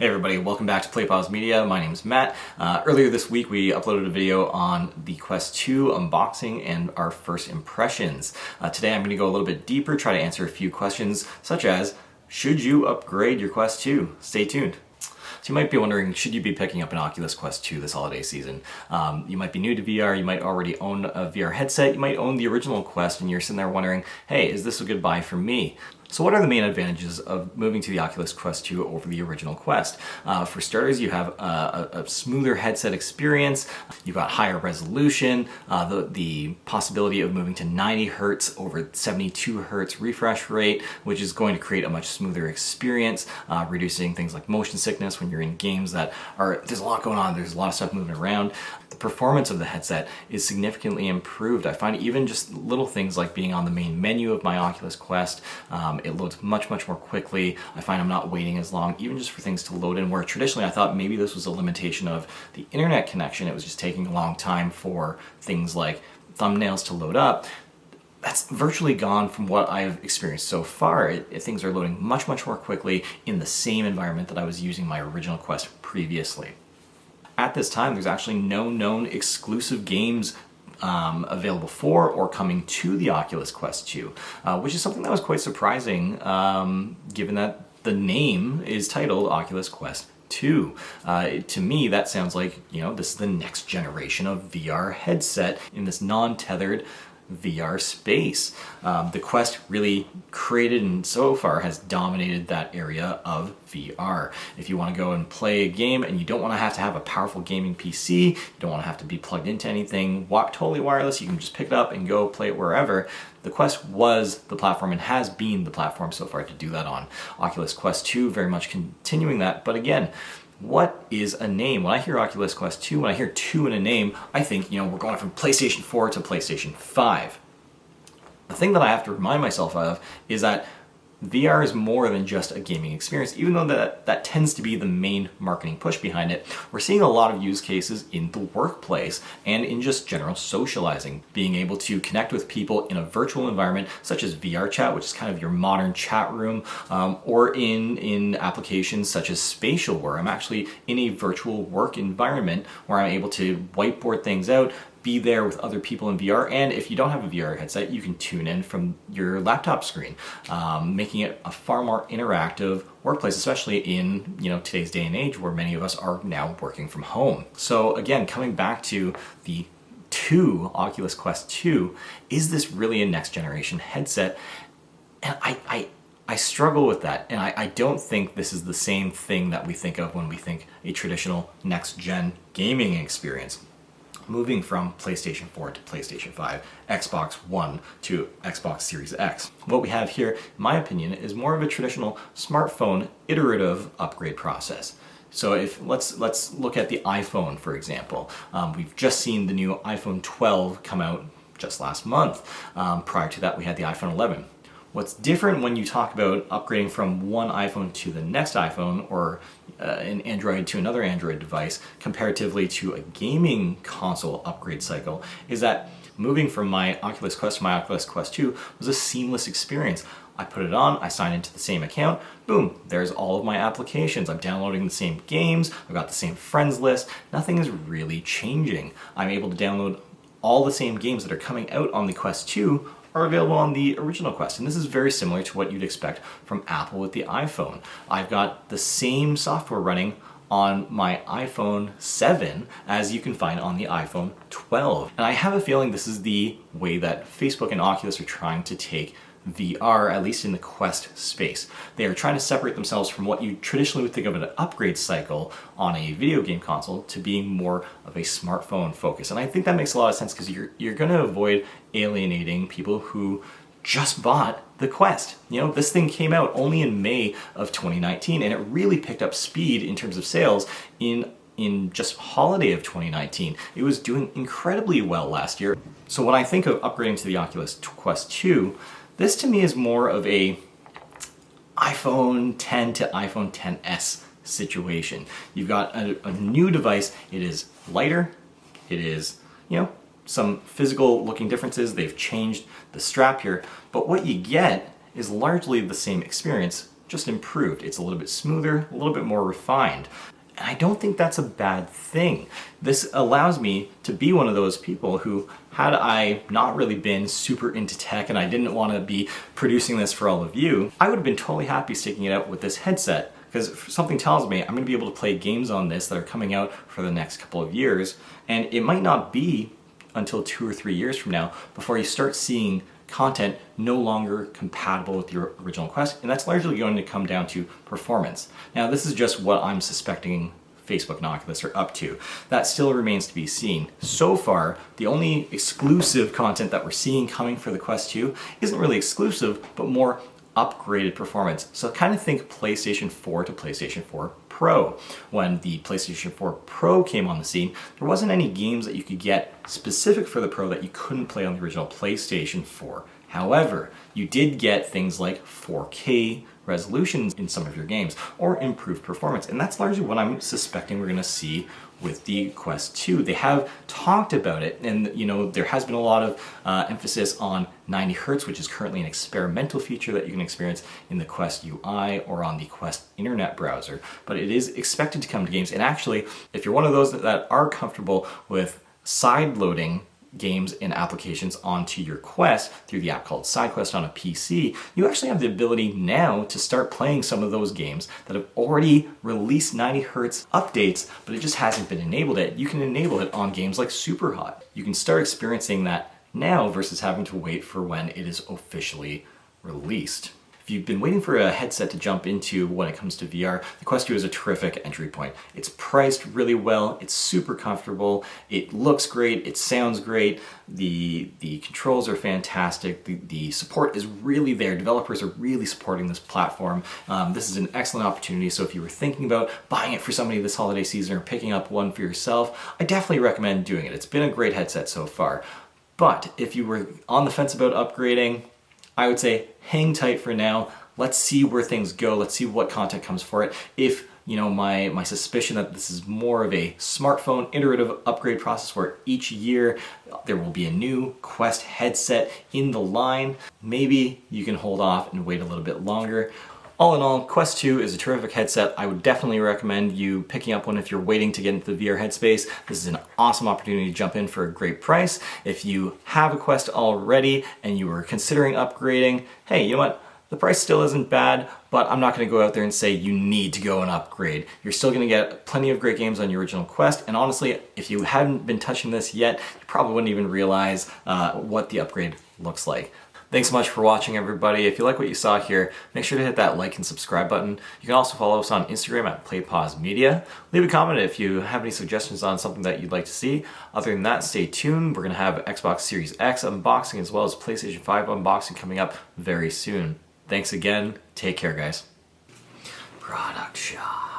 Hey everybody, welcome back to PlayPause Media. My name is Matt. Earlier this week we uploaded a video on the Quest 2 unboxing and our first impressions. Today I'm going to go a little bit deeper, try to answer a few questions such as, should you upgrade your Quest 2? Stay tuned. So you might be wondering, should you be picking up an Oculus Quest 2 this holiday season? You might be new to VR, you might already own a VR headset, you might own the original Quest and you're sitting there wondering, hey, is this a good buy for me? So what are the main advantages of moving to the Oculus Quest 2 over the original Quest? For starters, you have a smoother headset experience, you've got higher resolution, the possibility of moving to 90 Hertz over 72 Hertz refresh rate, which is going to create a much smoother experience, reducing things like motion sickness when you're in games that there's a lot going on, there's a lot of stuff moving around. The performance of the headset is significantly improved. I find even just little things like being on the main menu of my Oculus Quest, it loads much more quickly. I find I'm not waiting as long, even just for things to load in, where traditionally I thought maybe this was a limitation of the internet connection. It was just taking a long time for things like thumbnails to load up. That's virtually gone from what I've experienced so far. Things are loading much more quickly in the same environment that I was using my original Quest previously. At this time, there's actually no known exclusive games available for or coming to the Oculus Quest 2, which is something that was quite surprising given that the name is titled Oculus Quest 2. To me, that sounds like, this is the next generation of VR headset in this non-tethered VR space. The Quest really created and so far has dominated that area of VR. If you want to go and play a game and you don't want to have a powerful gaming PC, you don't want to have to be plugged into anything, totally wireless, you can just pick it up and go play it wherever. The Quest was the platform and has been the platform so far to do that on. Oculus Quest 2 very much continuing that, but again, what is a name? When I hear Oculus Quest 2, when I hear 2 in a name, I think, we're going from PlayStation 4 to PlayStation 5. The thing that I have to remind myself of is that VR is more than just a gaming experience, even though that tends to be the main marketing push behind it. We're seeing a lot of use cases in the workplace and in just general socializing, being able to connect with people in a virtual environment such as VR chat, which is kind of your modern chat room, or in applications such as spatial, where I'm actually in a virtual work environment where I'm able to whiteboard things out, be there with other people in VR, and if you don't have a VR headset, you can tune in from your laptop screen, making it a far more interactive workplace, especially in today's day and age where many of us are now working from home. So again, coming back to the Oculus Quest 2, is this really a next generation headset? And I struggle with that, and I don't think this is the same thing that we think of when we think a traditional next gen gaming experience. Moving from PlayStation 4 to PlayStation 5, Xbox One to Xbox Series X. What we have here, in my opinion, is more of a traditional smartphone iterative upgrade process. So let's look at the iPhone, for example. We've just seen the new iPhone 12 come out just last month. Prior to that, we had the iPhone 11. What's different when you talk about upgrading from one iPhone to the next iPhone, or an Android to another Android device, comparatively to a gaming console upgrade cycle, is that moving from my Oculus Quest to my Oculus Quest 2 was a seamless experience. I put it on, I sign into the same account, boom, there's all of my applications. I'm downloading the same games, I've got the same friends list, nothing is really changing. I'm able to download all the same games that are coming out on the Quest 2 are available on the original Quest. And this is very similar to what you'd expect from Apple with the iPhone. I've got the same software running on my iPhone 7 as you can find on the iPhone 12. And I have a feeling this is the way that Facebook and Oculus are trying to take VR, at least in the Quest space. They are trying to separate themselves from what you traditionally would think of as an upgrade cycle on a video game console to being more of a smartphone focus. And I think that makes a lot of sense because you're going to avoid alienating people who just bought the Quest. This thing came out only in May of 2019 and it really picked up speed in terms of sales in just holiday of 2019. It was doing incredibly well last year. So when I think of upgrading to the Oculus Quest 2, this to me is more of a iPhone 10 to iPhone XS situation. You've got a new device, it is lighter, it is, some physical looking differences, they've changed the strap here, but what you get is largely the same experience just improved. It's a little bit smoother, a little bit more refined. And I don't think that's a bad thing. This allows me to be one of those people who, had I not really been super into tech and I didn't want to be producing this for all of you, I would have been totally happy sticking it out with this headset. Because something tells me I'm going to be able to play games on this that are coming out for the next couple of years. And it might not be until 2 or 3 years from now before you start seeing content no longer compatible with your original Quest, and that's largely going to come down to performance. Now, this is just what I'm suspecting Facebook and Oculus are up to. That still remains to be seen. So far, the only exclusive content that we're seeing coming for the Quest 2 isn't really exclusive, but more upgraded performance. So kind of think PlayStation 4 to PlayStation 4 Pro. When the PlayStation 4 Pro came on the scene, there wasn't any games that you could get specific for the Pro that you couldn't play on the original PlayStation 4. However, you did get things like 4K resolutions in some of your games or improved performance, and that's largely what I'm suspecting we're going to see with the Quest 2. They have talked about it, and there has been a lot of emphasis on 90 Hz, which is currently an experimental feature that you can experience in the Quest UI or on the Quest internet browser, but it is expected to come to games. And actually, if you're one of those that are comfortable with side-loading games and applications onto your Quest through the app called SideQuest on a PC, you actually have the ability now to start playing some of those games that have already released 90 Hz updates, but it just hasn't been enabled yet. You can enable it on games like Superhot. You can start experiencing that now versus having to wait for when it is officially released. If you've been waiting for a headset to jump into when it comes to VR, the Quest 2 is a terrific entry point. It's priced really well, it's super comfortable, it looks great, it sounds great, the controls are fantastic, the support is really there. Developers are really supporting this platform. This is an excellent opportunity, so if you were thinking about buying it for somebody this holiday season or picking up one for yourself, I definitely recommend doing it. It's been a great headset so far. But if you were on the fence about upgrading, I would say hang tight for now. Let's see where things go. Let's see what content comes for it. If my suspicion that this is more of a smartphone iterative upgrade process where each year there will be a new Quest headset in the line, maybe you can hold off and wait a little bit longer. All in all, Quest 2 is a terrific headset. I would definitely recommend you picking up one if you're waiting to get into the VR headspace. This is an awesome opportunity to jump in for a great price. If you have a Quest already and you were considering upgrading, hey, you know what? The price still isn't bad, but I'm not going to go out there and say you need to go and upgrade. You're still going to get plenty of great games on your original Quest, and honestly, if you hadn't been touching this yet, you probably wouldn't even realize what the upgrade looks like. Thanks so much for watching, everybody. If you like what you saw here, make sure to hit that like and subscribe button. You can also follow us on Instagram at PlayPauseMedia. Leave a comment if you have any suggestions on something that you'd like to see. Other than that, stay tuned. We're going to have Xbox Series X unboxing as well as PlayStation 5 unboxing coming up very soon. Thanks again. Take care, guys. Product shot.